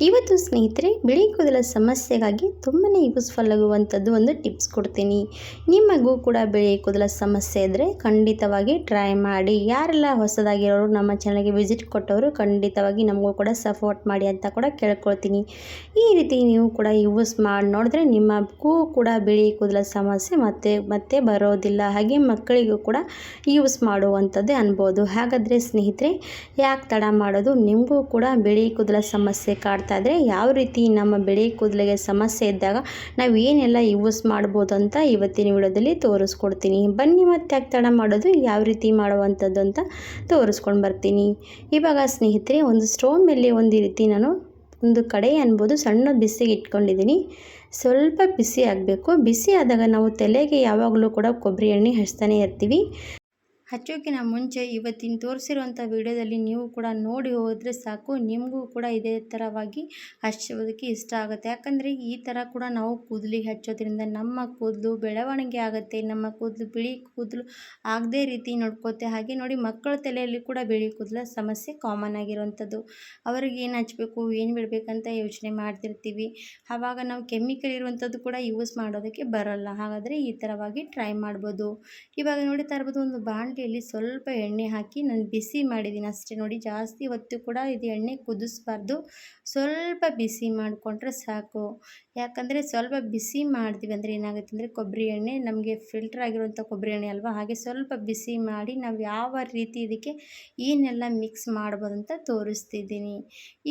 ಇವತ್ತು ಸ್ನೇಹಿತರೆ ಬಿಳಿ ಕೂದಲ ಸಮಸ್ಯೆಗಾಗಿ ತುಂಬಾ ಯೂಸ್ಫುಲ್ ಆಗುವಂಥದ್ದು ಒಂದು ಟಿಪ್ಸ್ ಕೊಡ್ತೀನಿ. ನಿಮಗೂ ಕೂಡ ಬಿಳಿ ಕೂದಲ ಸಮಸ್ಯೆ ಇದ್ದರೆ ಖಂಡಿತವಾಗಿ ಟ್ರೈ ಮಾಡಿ. ಯಾರೆಲ್ಲ ಹೊಸದಾಗಿರೋರು ನಮ್ಮ ಚಾನಲ್ಗೆ ವಿಸಿಟ್ ಕೊಟ್ಟವರು ಖಂಡಿತವಾಗಿ ನಮಗೂ ಕೂಡ ಸಪೋರ್ಟ್ ಮಾಡಿ ಅಂತ ಕೂಡ ಕೇಳ್ಕೊಳ್ತೀನಿ. ಈ ರೀತಿ ನೀವು ಕೂಡ ಯೂಸ್ ಮಾಡಿ ನೋಡಿದ್ರೆ ನಿಮಗೂ ಕೂಡ ಬಿಳಿ ಕೂದಲ ಸಮಸ್ಯೆ ಮತ್ತೆ ಬರೋದಿಲ್ಲ. ಹಾಗೆ ಮಕ್ಕಳಿಗೂ ಕೂಡ ಯೂಸ್ ಮಾಡುವಂಥದ್ದೇ ಅನ್ಬೋದು. ಹಾಗಾದರೆ ಸ್ನೇಹಿತರೆ ಯಾಕೆ ತಡ ಮಾಡೋದು, ನಿಮಗೂ ಕೂಡ ಬಿಳಿ ಕೂದಲ ಸಮಸ್ಯೆ ಇದ್ರೆ ಯಾವ ರೀತಿ ನಮ್ಮ ಬಿಳಿ ಕೂದಲಿಗೆ ಸಮಸ್ಯೆ ಇದ್ದಾಗ ನಾವು ಏನೆಲ್ಲ ಯೂಸ್ ಮಾಡ್ಬೋದು ಅಂತ ಇವತ್ತಿನ ವಿಡಿಯೋದಲ್ಲಿ ತೋರಿಸ್ಕೊಡ್ತೀನಿ. ಬನ್ನಿ ಮತ್ತೆ ಯಾಕೆ ತಡ ಮಾಡೋದು, ಯಾವ ರೀತಿ ಮಾಡುವಂಥದ್ದು ಅಂತ ತೋರಿಸ್ಕೊಂಡು ಬರ್ತೀನಿ. ಇವಾಗ ಸ್ನೇಹಿತರೆ ಒಂದು ಸ್ಟೋವ್ ಮೇಲೆ ಒಂದು ರೀತಿ ನಾನು ಒಂದು ಕಡೆ ಅನ್ಬೋದು ಸಣ್ಣ ಬಿಸಿಗೆ ಇಟ್ಕೊಂಡಿದ್ದೀನಿ. ಸ್ವಲ್ಪ ಬಿಸಿ ಆಗಬೇಕು. ಬಿಸಿ ಆದಾಗ ನಾವು ತಲೆಗೆ ಯಾವಾಗಲೂ ಕೂಡ ಕೊಬ್ಬರಿ ಎಣ್ಣೆ ಹಚ್ತಾನೆ ಇರ್ತೀವಿ. ಹಚ್ಚೋಕ್ಕಿಂತ ಮುಂಚೆ ಇವತ್ತಿನ ತೋರಿಸಿರುವಂಥ ವಿಡಿಯೋದಲ್ಲಿ ನೀವು ಕೂಡ ನೋಡಿ ಹೋದರೆ ಸಾಕು, ನಿಮಗೂ ಕೂಡ ಇದೇ ಥರವಾಗಿ ಹಚ್ಚೋದಕ್ಕೆ ಇಷ್ಟ ಆಗುತ್ತೆ. ಯಾಕಂದರೆ ಈ ಥರ ಕೂಡ ನಾವು ಕೂದಲಿಗೆ ಹಚ್ಚೋದ್ರಿಂದ ನಮ್ಮ ಕೂದಲು ಬೆಳವಣಿಗೆ ಆಗುತ್ತೆ, ನಮ್ಮ ಕೂದಲು ಬಿಳಿ ಕೂದಲು ಆಗದೇ ರೀತಿ ನೋಡ್ಕೋತೆ. ಹಾಗೆ ನೋಡಿ ಮಕ್ಕಳ ತಲೆಯಲ್ಲಿ ಕೂಡ ಬಿಳಿ ಕೂದಲ ಸಮಸ್ಯೆ ಕಾಮನ್ ಆಗಿರುವಂಥದ್ದು. ಅವ್ರಿಗೆ ಏನು ಹಚ್ಚಬೇಕು ಏನು ಬಿಡಬೇಕಂತ ಯೋಚನೆ ಮಾಡ್ತಿರ್ತೀವಿ. ಆವಾಗ ನಾವು ಕೆಮಿಕಲ್ ಇರುವಂಥದ್ದು ಕೂಡ ಯೂಸ್ ಮಾಡೋದಕ್ಕೆ ಬರಲ್ಲ. ಹಾಗಾದರೆ ಈ ಥರವಾಗಿ ಟ್ರೈ ಮಾಡ್ಬೋದು. ಇವಾಗ ನೋಡ್ತಾ ಇರ್ಬೋದು ಒಂದು ಬಾಣಲೆಯಲ್ಲಿ ಸ್ವಲ್ಪ ಎಣ್ಣೆ ಹಾಕಿ ನಾನು ಬಿಸಿ ಮಾಡಿದ್ದೀನಿ ಅಷ್ಟೇ. ನೋಡಿ ಜಾಸ್ತಿ ಹೊತ್ತು ಕೂಡ ಇದು ಎಣ್ಣೆ ಕುದಿಸ್ಬಾರ್ದು, ಸ್ವಲ್ಪ ಬಿಸಿ ಮಾಡಿಕೊಂಡ್ರೆ ಸಾಕು. ಯಾಕಂದರೆ ಸ್ವಲ್ಪ ಬಿಸಿ ಮಾಡ್ತೀವಿ ಅಂದರೆ ಏನಾಗುತ್ತೆ ಅಂದರೆ ಕೊಬ್ಬರಿ ಎಣ್ಣೆ ನಮಗೆ ಫಿಲ್ಟರ್ ಆಗಿರುವಂಥ ಕೊಬ್ಬರಿ ಎಣ್ಣೆ ಅಲ್ವಾ, ಹಾಗೆ ಸ್ವಲ್ಪ ಬಿಸಿ ಮಾಡಿ ನಾವು ಯಾವ ರೀತಿ ಇದಕ್ಕೆ ಏನೆಲ್ಲ ಮಿಕ್ಸ್ ಮಾಡ್ಬೋದು ಅಂತ ತೋರಿಸ್ತಿದ್ದೀನಿ.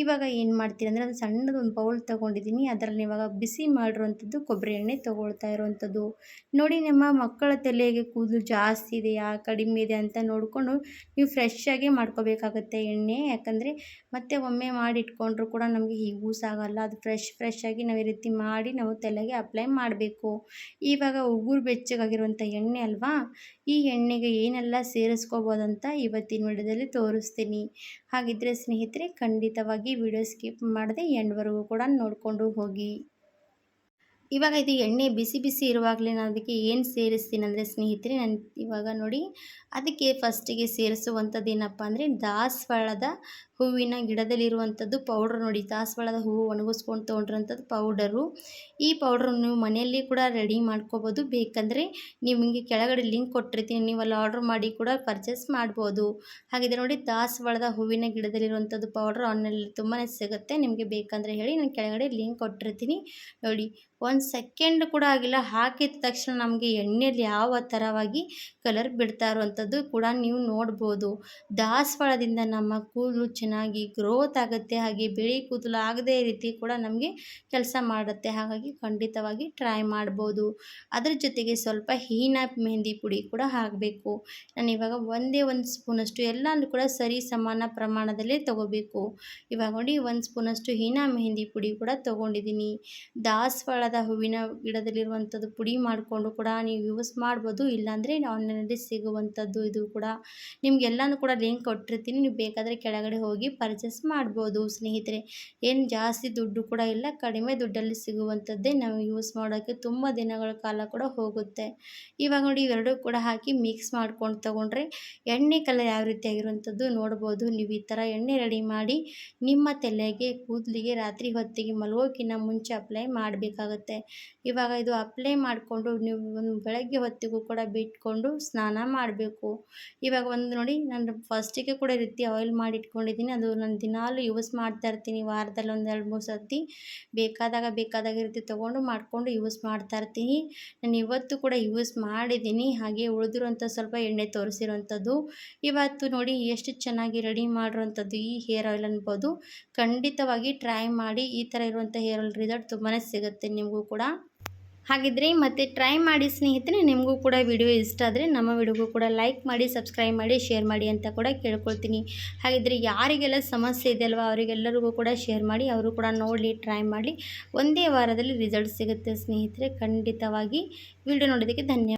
ಇವಾಗ ಏನು ಮಾಡ್ತೀನಿ ಅಂದರೆ ಅದು ಸಣ್ಣದೊಂದು ಬೌಲ್ ತೊಗೊಂಡಿದ್ದೀನಿ, ಅದರಲ್ಲಿ ಇವಾಗ ಬಿಸಿ ಮಾಡಿರುವಂಥದ್ದು ಕೊಬ್ಬರಿ ಎಣ್ಣೆ ತೊಗೊಳ್ತಾ ಇರುವಂಥದ್ದು. ನೋಡಿ ನಮ್ಮ ಮಕ್ಕಳ ತಲೆಗೆ ಕೂದಲು ಜಾಸ್ತಿ ಇದೆಯಾ ಕಡಿಮೆ ಇದೆ ಅಂತ ನೋಡಿಕೊಂಡು ನೀವು ಫ್ರೆಶ್ಶಾಗೆ ಮಾಡ್ಕೋಬೇಕಾಗತ್ತೆ ಎಣ್ಣೆ. ಯಾಕಂದರೆ ಮತ್ತೆ ಒಮ್ಮೆ ಮಾಡಿ ಇಟ್ಕೊಂಡ್ರೂ ಕೂಡ ನಮಗೆ ಯೂಸ್ ಆಗೋಲ್ಲ. ಅದು ಫ್ರೆಶ್ ಆಗಿ ನಾವು ಈ ರೀತಿ ಮಾಡಿ ನಾವು ತಲೆಗೆ ಅಪ್ಲೈ ಮಾಡಬೇಕು. ಇವಾಗ ಉಗುರು ಬೆಚ್ಚಗಾಗಿರುವಂಥ ಎಣ್ಣೆ ಅಲ್ವಾ, ಈ ಎಣ್ಣೆಗೆ ಏನೆಲ್ಲ ಸೇರಿಸ್ಕೋಬೋದಂತ ಇವತ್ತಿನ ವಿಡಿಯೋದಲ್ಲಿ ತೋರಿಸ್ತೀನಿ. ಹಾಗಿದ್ದರೆ ಸ್ನೇಹಿತರೆ ಖಂಡಿತವಾಗಿ ವಿಡಿಯೋ ಸ್ಕಿಪ್ ಮಾಡದೆ ಎಂಡ್ವರೆಗೂ ಕೂಡ ನೋಡಿಕೊಂಡು ಹೋಗಿ. ಇವಾಗ ಇದು ಎಣ್ಣೆ ಬಿಸಿ ಇರುವಾಗಲೇ ನಾನು ಅದಕ್ಕೆ ಏನು ಸೇರಿಸ್ತೀನಿ ಅಂದರೆ ಸ್ನೇಹಿತರೆ, ನಾನು ಇವಾಗ ನೋಡಿ ಅದಕ್ಕೆ ಫಸ್ಟಿಗೆ ಸೇರಿಸುವಂಥದ್ದು ಏನಪ್ಪ ಅಂದರೆ ದಾಸವಾಳದ ಹೂವಿನ ಗಿಡದಲ್ಲಿರುವಂಥದ್ದು ಪೌಡ್ರ್. ನೋಡಿ ದಾಸವಾಳದ ಹೂವು ಒಣಗಿಸ್ಕೊಂಡು ತೊಗೊಂಡಿರೋಂಥದ್ದು ಪೌಡರು. ಈ ಪೌಡ್ರ್ ನೀವು ಮನೆಯಲ್ಲಿ ಕೂಡ ರೆಡಿ ಮಾಡ್ಕೋಬೋದು. ಬೇಕಂದರೆ ನಿಮಗೆ ಕೆಳಗಡೆ ಲಿಂಕ್ ಕೊಟ್ಟಿರ್ತೀನಿ, ನೀವು ಅಲ್ಲಿ ಆರ್ಡ್ರ್ ಮಾಡಿ ಕೂಡ ಪರ್ಚೇಸ್ ಮಾಡ್ಬೋದು. ಹಾಗಿದ್ರೆ ನೋಡಿ ದಾಸವಾಳದ ಹೂವಿನ ಗಿಡದಲ್ಲಿರುವಂಥದ್ದು ಪೌಡ್ರ್ ಆನ್ಲೈನಲ್ಲಿ ತುಂಬಾ ಸಿಗುತ್ತೆ. ನಿಮಗೆ ಬೇಕಂದರೆ ಹೇಳಿ, ನಾನು ಕೆಳಗಡೆ ಲಿಂಕ್ ಕೊಟ್ಟಿರ್ತೀನಿ ನೋಡಿ. 1 ಸೆಕೆಂಡ್ ಕೂಡ ಆಗಿಲ್ಲ, ಹಾಕಿದ ತಕ್ಷಣ ನಮಗೆ ಎಣ್ಣೆಯಲ್ಲಿ ಯಾವ ಥರವಾಗಿ ಕಲರ್ ಬಿಡ್ತಾ ಇರುವಂಥದ್ದು ಕೂಡ ನೀವು ನೋಡ್ಬೋದು. ದಾಸವಾಳದಿಂದ ನಮ್ಮ ಕೂದಲು ಚೆನ್ನಾಗಿ ಗ್ರೋತ್ ಆಗುತ್ತೆ, ಹಾಗೆ ಬಿಳಿ ಕೂದಲು ಆಗದೇ ರೀತಿ ಕೂಡ ನಮಗೆ ಕೆಲಸ ಮಾಡುತ್ತೆ. ಹಾಗಾಗಿ ಖಂಡಿತವಾಗಿ ಟ್ರೈ ಮಾಡ್ಬೋದು. ಅದ್ರ ಜೊತೆಗೆ ಸ್ವಲ್ಪ ಹೀನ ಮೆಹಂದಿ ಪುಡಿ ಕೂಡ ಹಾಕಬೇಕು. ನಾನು ಇವಾಗ ಒಂದೇ 1 ಸ್ಪೂನಷ್ಟು ಎಲ್ಲನೂ ಕೂಡ ಸರಿ ಸಮಾನ ಪ್ರಮಾಣದಲ್ಲಿ ತೊಗೋಬೇಕು. ಇವಾಗ ನೋಡಿ 1 ಸ್ಪೂನಷ್ಟು ಹೀನ ಮೆಹಂದಿ ಪುಡಿ ಕೂಡ ತೊಗೊಂಡಿದ್ದೀನಿ. ದಾಸವಾಳದ ಹೂವಿನ ಗಿಡದಲ್ಲಿರುವಂಥದ್ದು ಪುಡಿ ಮಾಡಿಕೊಂಡು ಕೂಡ ನೀವು ಯೂಸ್ ಮಾಡ್ಬೋದು. ಇಲ್ಲಾಂದರೆ ಆನ್ಲೈನಲ್ಲಿ ಸಿಗುವಂಥದ್ದು ಇದು ಕೂಡ ನಿಮಗೆಲ್ಲನೂ ಕೂಡ ಲಿಂಕ್ ಕೊಟ್ಟಿರ್ತೀನಿ, ನೀವು ಬೇಕಾದರೆ ಕೆಳಗಡೆ ಹೋಗಿ ಪರ್ಚೇಸ್ ಮಾಡ್ಬೋದು. ಸ್ನೇಹಿತರೆ ಏನು ಜಾಸ್ತಿ ದುಡ್ಡು ಕೂಡ ಇಲ್ಲ, ಕಡಿಮೆ ದುಡ್ಡಲ್ಲಿ ಸಿಗುವಂಥದ್ದೇ. ನಾವು ಯೂಸ್ ಮಾಡೋಕ್ಕೆ ತುಂಬ ದಿನಗಳ ಕಾಲ ಕೂಡ ಹೋಗುತ್ತೆ. ಇವಾಗ ನೋಡಿ ಇವೆರಡೂ ಕೂಡ ಹಾಕಿ ಮಿಕ್ಸ್ ಮಾಡ್ಕೊಂಡು ತೊಗೊಂಡ್ರೆ ಎಣ್ಣೆ ಕಲರ್ ಯಾವ ರೀತಿ ಆಗಿರುವಂಥದ್ದು ನೋಡ್ಬೋದು. ನೀವು ಈ ಥರ ಎಣ್ಣೆ ರೆಡಿ ಮಾಡಿ ನಿಮ್ಮ ತಲೆಗೆ ಕೂದಲಿಗೆ ರಾತ್ರಿ ಹೊತ್ತಿಗೆ ಮಲಗೋಕ್ಕಿಂತ ಮುಂಚೆ ಅಪ್ಲೈ ಮಾಡಬೇಕಾಗುತ್ತೆ. ಇವಾಗ ಇದು ಅಪ್ಲೈ ಮಾಡಿಕೊಂಡು ನೀವು ಒಂದು ಬೆಳಗ್ಗೆ ಹೊತ್ತಿಗೂ ಕೂಡ ಬಿಟ್ಕೊಂಡು ಸ್ನಾನ ಮಾಡಬೇಕು. ಇವಾಗ ಒಂದು ನೋಡಿ ನಾನು ಫಸ್ಟಿಗೆ ಕೂಡ ಈ ರೀತಿ ಆಯಿಲ್ ಮಾಡಿ ಇಟ್ಕೊಂಡಿದ್ದೀನಿ, ಅದು ನಾನು ದಿನಾಲೂ ಯೂಸ್ ಮಾಡ್ತಾ ಇರ್ತೀನಿ. ವಾರದಲ್ಲಿ ಒಂದು 2-3 ಸರ್ತಿ ಬೇಕಾದಾಗ ಈ ರೀತಿ ತೊಗೊಂಡು ಮಾಡಿಕೊಂಡು ಯೂಸ್ ಮಾಡ್ತಾ ಇರ್ತೀನಿ. ನಾನು ಇವತ್ತು ಕೂಡ ಯೂಸ್ ಮಾಡಿದ್ದೀನಿ. ಹಾಗೆ ಉಳಿದಿರುವಂಥ ಸ್ವಲ್ಪ ಎಣ್ಣೆ ತೋರಿಸಿರುವಂಥದ್ದು ಇವತ್ತು ನೋಡಿ ಎಷ್ಟು ಚೆನ್ನಾಗಿ ರೆಡಿ ಮಾಡಿರುವಂಥದ್ದು ಈ ಹೇರ್ ಆಯಿಲ್ ಅನ್ಬೋದು. ಖಂಡಿತವಾಗಿ ಟ್ರೈ ಮಾಡಿ, ಈ ಥರ ಇರುವಂಥ ಹೇರ್ ಆಯಿಲ್ ರಿಸಲ್ಟ್ ತುಂಬಾ ಸಿಗುತ್ತೆ ನಿಮಗೂ ಕೂಡ. ಹಾಗಿದ್ರೆ ಮತ್ತೆ ಟ್ರೈ ಮಾಡಿ ಸ್ನೇಹಿತರೆ. ನಿಮಗೂ ಕೂಡ ವಿಡಿಯೋ ಇಷ್ಟ ಆದರೆ ನಮ್ಮ ವಿಡಿಯೋಗೂ ಕೂಡ ಲೈಕ್ ಮಾಡಿ, ಸಬ್ಸ್ಕ್ರೈಬ್ ಮಾಡಿ, ಶೇರ್ ಮಾಡಿ ಅಂತ ಕೂಡ ಕೇಳ್ಕೊಳ್ತೀನಿ. ಹಾಗಿದ್ರೆ ಯಾರಿಗೆಲ್ಲ ಸಮಸ್ಯೆ ಇದೆ ಅಲ್ವಾ ಅವರಿಗೆಲ್ಲರಿಗೂ ಕೂಡ ಶೇರ್ ಮಾಡಿ, ಅವರು ಕೂಡ ನೋಡಲಿ, ಟ್ರೈ ಮಾಡಲಿ. ಒಂದೇ ವಾರದಲ್ಲಿ ರಿಸಲ್ಟ್ ಸಿಗುತ್ತೆ ಸ್ನೇಹಿತರೆ. ಖಂಡಿತವಾಗಿ ವಿಡಿಯೋ ನೋಡೋದಕ್ಕೆ ಧನ್ಯವಾದ.